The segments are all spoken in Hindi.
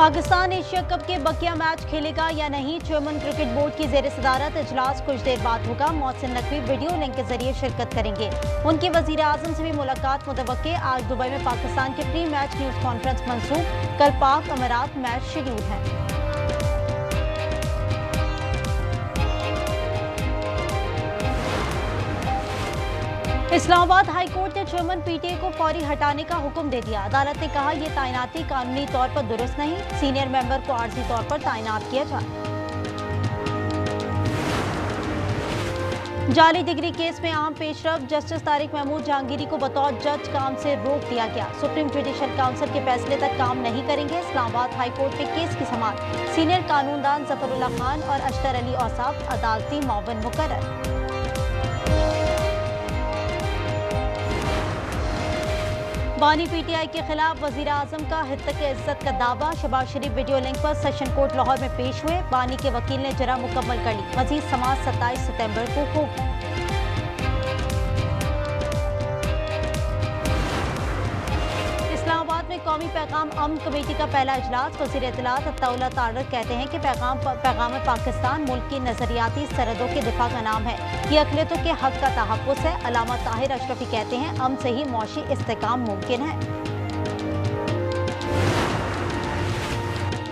पाकिस्तान एशिया कप के बकिया मैच खेलेगा या नहीं, चेयरमैन क्रिकेट बोर्ड की जेर सदारत इजलास कुछ देर बाद होगा। मोहसिन नकवी वीडियो लिंक के जरिए शिरकत करेंगे। उनकी वजीर आजम से भी मुलाकात मुतवक्के। आज दुबई में पाकिस्तान के प्री मैच न्यूज कॉन्फ्रेंस मंसूब। कल पाक अमीरात मैच शेड्यूल है। इस्लामाबाद हाई कोर्ट ने चेयरमैन पीटीए को फौरी हटाने का हुक्म दे दिया। अदालत ने कहा यह तैनाती कानूनी तौर पर दुरुस्त नहीं, सीनियर मेंबर को आर्जी तौर पर तैनात किया जाए। जाली डिग्री केस में अहम पेशरफ, जस्टिस तारिक महमूद जहांगीरी को बतौर जज काम से रोक दिया गया। सुप्रीम जुडिशल काउंसिल के फैसले तक काम नहीं करेंगे। इस्लामाबाद हाई कोर्ट में केस की समाअत, सीनियर कानूनदान जफरुल्लाह खान और अशतर अली औसाफ अदालती मुअव्विन मुकर्रर। बानी पीटीआई के खिलाफ वजीर आजम का हित्तक इज्जत का दावा। शहबाज शरीफ वीडियो लिंक पर सेशन कोर्ट लाहौर में पेश हुए। बानी के वकील ने जरा मुकम्मल कर ली। मजीद समाअत 27 सितंबर को होगी। इस्लामाबाद में कौमी पैगाम अमन कमेटी का पहला इजलास। वज़ीर इत्तलात अताउल्लाह तारर कहते हैं कि पैगाम पाकिस्तान मुल्क की नजरियाती सरहदों के दिफा का नाम है। ये अक़लियतों के हक का तहफ़्फ़ुज़ है। अल्लामा ताहिर अशरफी कहते हैं अमन से ही मौशी इस्तेकाम मुमकिन है।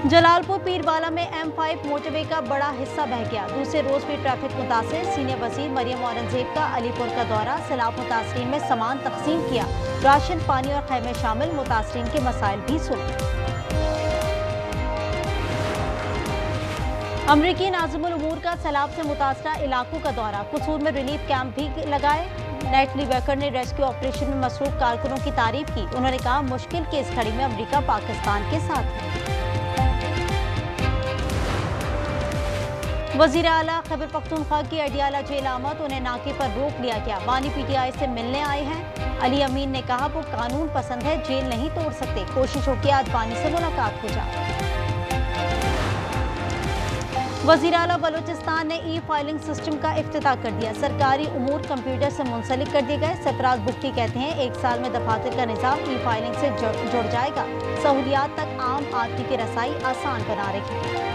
जलालपुर पीरवाला में M5 मोटरवे का बड़ा हिस्सा बह गया। दूसरे रोज भी ट्रैफिक मुतासिर। सीनियर वजीर मरियम औरंगजेब का अलीपुर का दौरा। सैलाब मुतासरीन में सामान तकसीम किया। राशन, पानी और खैमे शामिल। मुतासरीन के मसाइल भी सुने। अमरीकी नाज़िमुल उमूर का सैलाब से मुतासरा इलाकों का दौरा। कसूर में रिलीफ कैंप भी लगाए। नेटली वेकर ने रेस्क्यू ऑपरेशन में मसरूफ कारकुनों की तारीफ की। उन्होंने कहा मुश्किल की इस घड़ी में अमरीका पाकिस्तान के साथ है। वजीर आला खैबर पख्तूनख्वा की अडियाला जेल आमद। उन्हें नाके पर रोक लिया गया। बानी पीटीआई से मिलने आए हैं। अली अमीन ने कहा वो कानून पसंद है, जेल नहीं तोड़ सकते। कोशिश हो कि आज बानी से मुलाकात हो जाए। वजीर आला बलूचिस्तान ने ई फाइलिंग सिस्टम का इफ्तिताह कर दिया। सरकारी उमूर कंप्यूटर से मुंसलिक कर दिए गए। सरफराज बुख्ती कहते हैं 1 साल में दफातर का निज़ाम ई फाइलिंग से जुड़ जाएगा। सहूलियात तक आम आदमी की रसाई आसान बना रही है।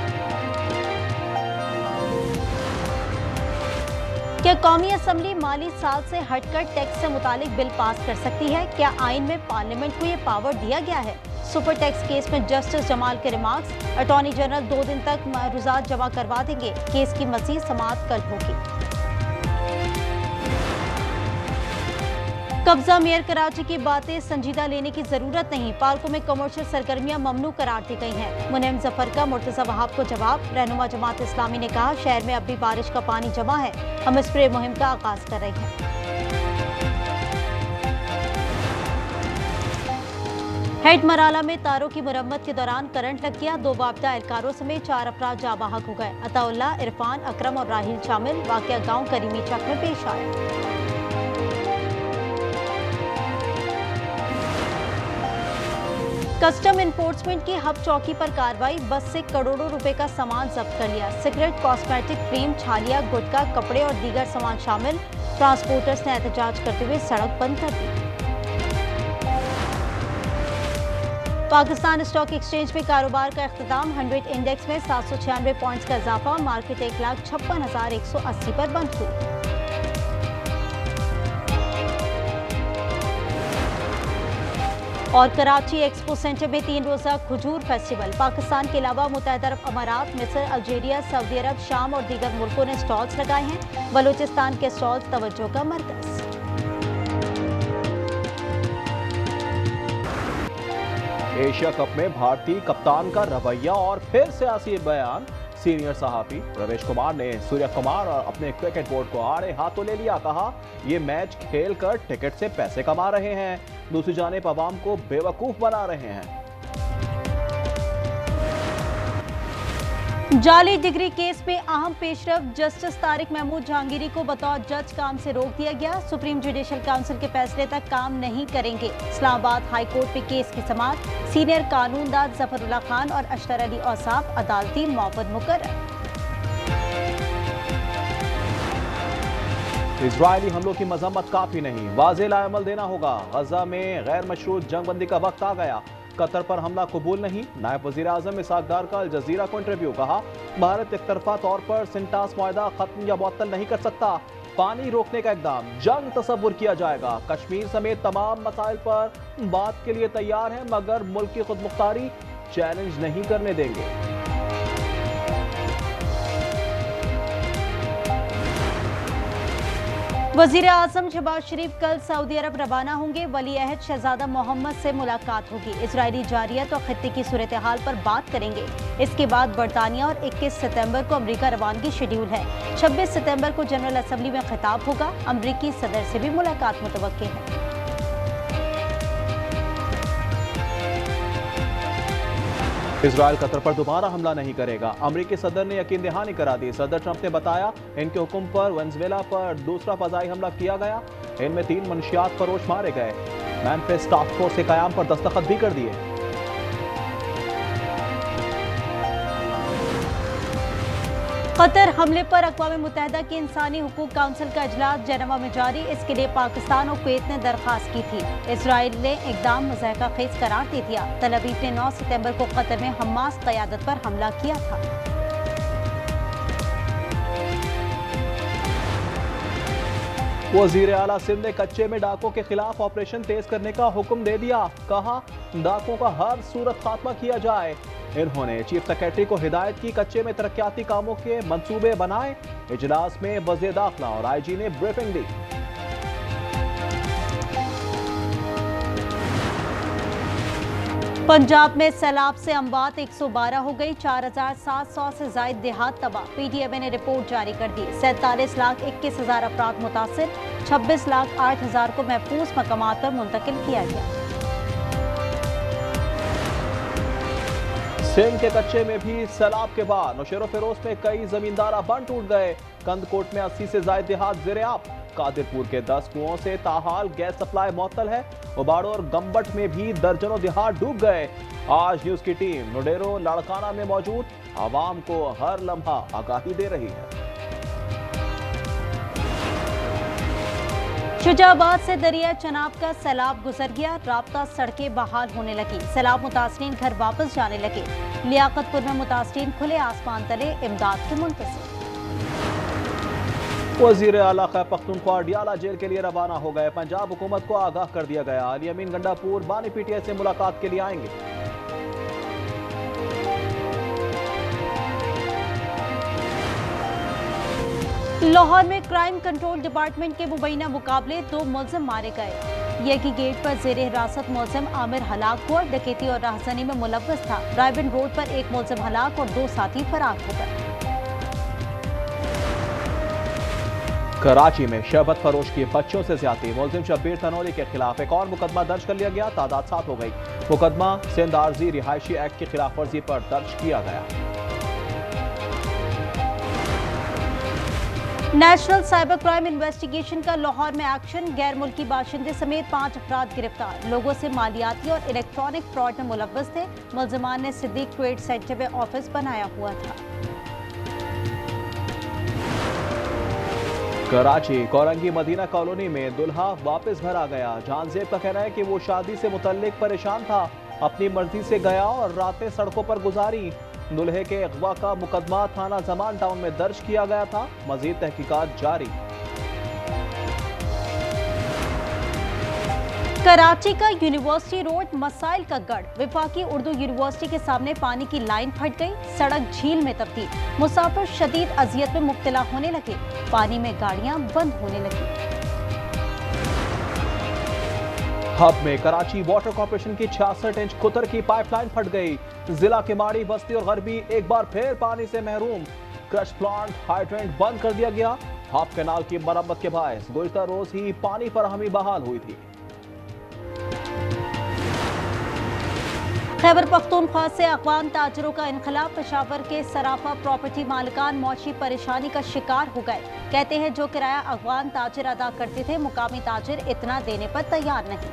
क्या कौमी असम्बली माली साल से हटकर टैक्स से मुतालिक बिल पास कर सकती है? क्या आइन में पार्लियामेंट को ये पावर दिया गया है? सुपर टैक्स केस में जस्टिस जमाल के रिमार्क्स। अटॉर्नी जनरल 2 दिन तक मरूजात जमा करवा देंगे। केस की मज़ीद समाअत कल होगी। कब्जा मेयर कराची की बातें संजीदा लेने की जरूरत नहीं। पार्कों में कमर्शियल सरगर्मियां ममनू करार दी गई हैं। मुनीम जफर का मुर्तजा वहाब को जवाब। रहनुमा जमात इस्लामी ने कहा शहर में अब भी बारिश का पानी जमा है, हम स्प्रे मुहिम का आगाज कर रहे हैं। हेड मराला में तारों की मुरम्मत के दौरान करंट लग गया। 2 बाबदा एहलकारों समेत 4 अफराद जाँ बहक हो गए। अताउल्लाह, इरफान, अकरम और राहिल शामिल। वाकया गांव करीमी चक में पेश आया। कस्टम इन्फोर्समेंट की हब चौकी पर कार्रवाई। बस से करोड़ों रुपए का सामान जब्त कर लिया। सिगरेट, कॉस्मेटिक, क्रीम, छालिया, गुटखा, कपड़े और दीगर सामान शामिल। ट्रांसपोर्टर्स ने एहतजाज करते हुए सड़क बंद कर दी। पाकिस्तान स्टॉक एक्सचेंज में कारोबार का इख्तिताम। 100 इंडेक्स में 796 पॉइंट्स का इजाफा। मार्केट 1,56,180 पर बंद हुई। और कराची एक्सपो सेंटर में 3 रोज़ा खजूर फेस्टिवल। पाकिस्तान के अलावा मुत्तहिदा अरब अमारात, मिस्र, अल्जीरिया, सऊदी अरब, शाम और दीगर मुल्कों ने स्टॉल्स लगाए हैं। बलूचिस्तान के स्टॉल्स तवज्जो का मरकज। एशिया कप में भारतीय कप्तान का रवैया और फिर सियासी बयान। सीनियर सहाफी रवेश कुमार ने सूर्य कुमार और अपने क्रिकेट बोर्ड को आड़े हाथों ले लिया। कहा ये मैच खेलकर टिकट से पैसे कमा रहे हैं, दूसरी जानिब अवाम को बेवकूफ बना रहे हैं। जाली डिग्री केस में अहम पेशरफ, जस्टिस तारिक महमूद जहांगीरी को बतौर जज काम से रोक दिया गया। सुप्रीम जुडिशल काउंसिल के फैसले तक काम नहीं करेंगे। इस्लामाबाद हाई कोर्ट में केस की समाअत। सीनियर कानूनदान जफरुल्लाह खान और अशतर अली औसाफ अदालती मुअव्विन मुकर्रर। इजरायली हमलों की मजम्मत काफी नहीं, वाज़ेह अमल देना होगा। गजा में गैर मशरूत जंगबंदी का वक्त आ गया। कतर पर हमला कबूल नहीं। नायब वजीर आजम इसहाक डार का अल जजीरा को इंटरव्यू। कहा, भारत एक तरफा तौर पर सिंटास मुआहदा खत्म या मुअत्तल नहीं कर सकता। पानी रोकने का इकदाम जंग तसव्वुर किया जाएगा। कश्मीर समेत तमाम मसाइल पर बात के लिए तैयार है, मगर मुल्क की खुदमुख्तारी चैलेंज नहीं करने देंगे। वजीर आजम शहबाज शरीफ कल सऊदी अरब रवाना होंगे। वली अहद शहजादा मोहम्मद से मुलाकात होगी। इजरायली जारियत और खत्ते की सूरत हाल पर बात करेंगे। इसके बाद बरतानिया और 21 सितंबर को अमरीका रवानगी शेड्यूल है। 26 सितंबर को जनरल असम्बली में खिताब होगा। अमरीकी सदर से भी मुलाकात मुतवक्के है। इजराइल कतर पर दोबारा हमला नहीं करेगा। अमरीकी सदर ने यकीन दहानी करा दी। सदर ट्रंप ने बताया, इनके हुक्म पर वेनेजुएला पर दूसरा फजाई हमला किया गया। इनमें 3 मनशियात फरोश मारे गए। मैनफेस टास्क फोर्स के कयाम पर दस्तखत भी कर दिए। कतर हमले पर अक़वाम मुत्तहिदा की इंसानी हुकूक काउंसिल का इजलास जेनेवा में जारी। इसके लिए पाकिस्तान और कुवैत ने दरख्वास्त की थी। इजराइल ने इक़दाम मुज़ाहिका खेज करार दे दिया। तल अवीव ने 9 सितंबर को कतर में हमास क़यादत पर हमला किया था। वज़ीर आला सिंध ने कच्चे में डाकों के खिलाफ ऑपरेशन तेज करने का हुक्म दे दिया। कहा, डाकों का हर सूरत खात्मा किया जाए। इन्होंने चीफ सेक्रेटरी को हिदायत की, कच्चे में तरक्याती कामों के मंसूबे बनाए। इजलास में वज़ीर दाखिला और IG ने ब्रीफिंग दी। पंजाब में सैलाब से अमवात 112 हो गई। 4700 से जायद देहात तबाह। PTI ने रिपोर्ट जारी कर दी। 47,21,000 अफराद मुतासिर। 26,08,000 को महफूज मकामात पर मुंतकिल किया गया। सिंध के कच्चे में भी सैलाब के बाद नौशेरो फिरोज में कई जमींदारा बंद टूट गए। कंदकोट में 80 से जायद देहात ज़ेर-ए-आब। कादिरपुर के 10 कुओं से ताहाल गैस सप्लाई मुअत्तल है। उबाड़ो और गम्बट में भी दर्जनों देहात डूब गए। आज न्यूज की टीम नुडेरो लाड़काना में मौजूद, आवाम को हर लम्हा आगाही दे रही है। शुजाबाद से दरिया चनाब का सैलाब गुजर गया। राब्ता सड़कें बहाल होने लगी। सैलाब मुतासरीन घर वापस जाने लगे। लियाकतपुर में मुतासरीन खुले आसमान तले इमदाद के मुंतज़िर। वज़ीर आला खैबर पख्तूनख्वा डियाला जेल के लिए रवाना हो गए। पंजाब हुकूमत को आगाह कर दिया गया। अली अमीन गंडापुर बानी PTI से मुलाकात के लिए आएंगे। लाहौर में क्राइम कंट्रोल डिपार्टमेंट के मुबैना मुकाबले 2 मुलजिम मारे गए। यकी गेट पर जेर हिरासत मुलजिम आमिर हलाक हुआ। डकैती और राहज़नी में मुलव्वस था। रायबन रोड पर एक मुलजिम हलाक और 2 साथी फरार हो गए। कराची में शरबत फरोश की बच्चों से ज्यादती। मुलजिम शब्बीर तनौली के खिलाफ एक और मुकदमा दर्ज कर लिया गया। तादाद 7 हो गई। मुकदमा सिंध आरजी रिहायशी एक्ट की खिलाफ वर्जी पर दर्ज किया गया। नेशनल साइबर क्राइम इन्वेस्टिगेशन का लाहौर में एक्शन। गैर मुल्की बाशिंदे समेत 5 अफराद गिरफ्तार। लोगों से मालियाती और इलेक्ट्रॉनिक फ्रॉड में मुलव्वस थे। मुलजिमान ने सिद्दीक ट्रेड सेंटर में ऑफिस बनाया हुआ था। कराची कोरंगी मदीना कॉलोनी में दुल्हा वापस घर आ गया। जानजेब का कहना है कि वो शादी से मुतल्लिक परेशान था। अपनी मर्जी से गया और रातें सड़कों पर गुजारी। दुल्हे के अगवा का मुकदमा थाना जमान टाउन में दर्ज किया गया था। मजीद तहकीकात जारी। कराची का यूनिवर्सिटी रोड मसाइल का गढ़। वफाकी उर्दू यूनिवर्सिटी के सामने पानी की लाइन फट गई। सड़क झील में तब्दील। मुसाफिर शदीद अजियत में मुब्तला होने लगे। पानी में गाड़ियां बंद होने लगी। हब में कराची वाटर कॉर्पोरेशन की 66 इंच कुतर की पाइपलाइन फट गई। जिला किमाड़ी, बस्ती और गरबी एक बार फिर पानी से महरूम। क्रश प्लांट, हाइड्रेंट बंद कर दिया गया। हब कैनाल की मरम्मत के बायस गुज़िश्ता रोज ही पानी फराहमी बहाल हुई थी। खैबर पख्तूनख्वा से अफगान ताजरों का इनखला। पेशावर के सराफा प्रॉपर्टी मालिकान मौशी परेशानी का शिकार हो गए। कहते हैं जो किराया अफगान ताजर अदा करते थे, मुकामी ताजर इतना देने पर तैयार नहीं।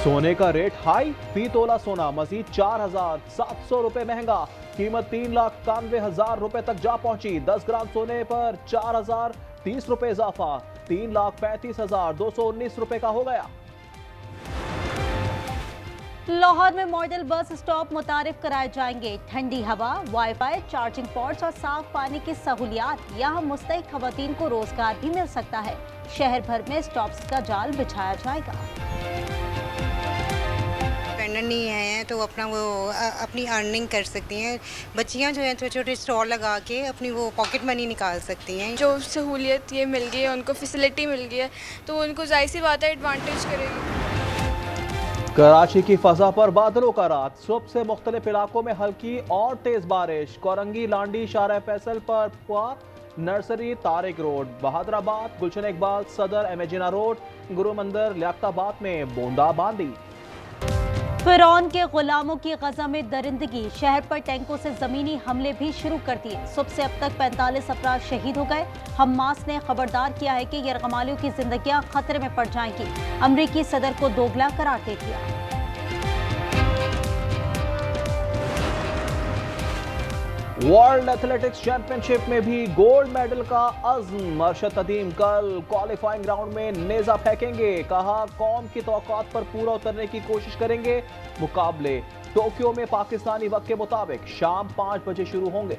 सोने का रेट हाई। फी तोला सोना मजीद 4,700 रुपए महंगा। कीमत 3,91,000 रुपए तक जा पहुंची। 10 ग्राम सोने पर 4,030 रुपए इजाफा। 3,35,219 रुपए का हो गया। लाहौर में मॉडल बस स्टॉप मुतारिफ कराए जाएंगे। ठंडी हवा, वाईफाई, चार्जिंग पॉइंट्स और साफ पानी की सहूलियात, यहाँ मुस्तहिक खवातीन को रोजगार भी मिल सकता है। शहर भर में स्टॉप्स का जाल बिछाया जाएगा। डिपेंडेंट नहीं है तो अपनी अर्निंग कर सकती हैं। बच्चियां जो हैं छोटे छोटे स्टॉल लगा के अपनी वो पॉकेट मनी निकाल सकती हैं। जो सहूलियत ये मिल गई है, उनको फैसिलिटी मिल गई है, तो उनको जाहिर सी बात है एडवांटेज करेगी। कराची की फजा पर बादलों का रात, सुबह से मुख्तलिफ इलाकों में हल्की और तेज बारिश। कोरंगी, लांडी, शारा फैसल पर पुआर, नर्सरी, तारिक रोड, बहादुराबाद, गुलशन इकबाल, सदर, एमेजिना रोड, गुरु मंदिर, लियाकताबाद में बूंदाबांदी। फिरौन के गुलामों की गजा में दरिंदगी, शहर पर टैंकों से जमीनी हमले भी शुरू कर दिए। सुबह से अब तक 45 अफराद शहीद हो गए। हमास ने खबरदार किया है कि यरगमालियों की जिंदगियां खतरे में पड़ जाएंगी। अमरीकी सदर को दोगला करार दे दिया। वर्ल्ड एथलेटिक्स चैंपियनशिप में भी गोल्ड मेडल का अज़्म। अरशद अदीम कल क्वालिफाइंग राउंड में नेजा फेंकेंगे, कहा कौम की तवक्कुआत पर पूरा उतरने की कोशिश करेंगे। मुकाबले टोक्यो में पाकिस्तानी वक्त के मुताबिक शाम 5 बजे शुरू होंगे।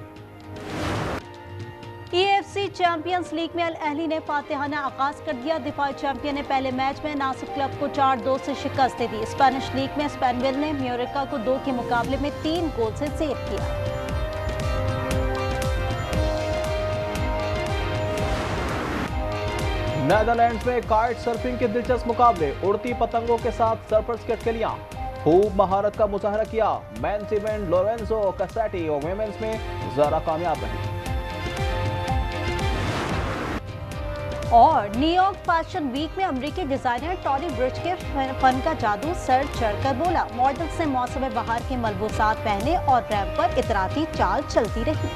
EFC चैंपियंस लीग में अल अहली ने फातिहाना आगाज कर दिया। दिफाई चैंपियन ने पहले मैच में नासिर क्लब को 4-2 से शिकस्त दे दी। स्पेनिश लीग में स्पेनविल ने म्योरिका को 2 के मुकाबले में 3 गोल से सेव किया। नेदरलैंड्स में काइट सर्फिंग के दिलचस्प मुकाबले, उड़ती पतंगों के साथ सर्फर्स की अटकलियां। खूब महारत का मुजाहरा किया। मेंस इवेंट लोरेंजो कैसेटी और वुमेन्स में जरा कामयाब रही। और न्यूयॉर्क फैशन वीक में अमेरिकी डिजाइनर टॉनी ब्रिच के फन का जादू सर चढ़कर बोला। मॉडल्स ने मौसम बहार के मलबूसात पहने और रैंप पर इतराती चाल चलती रही।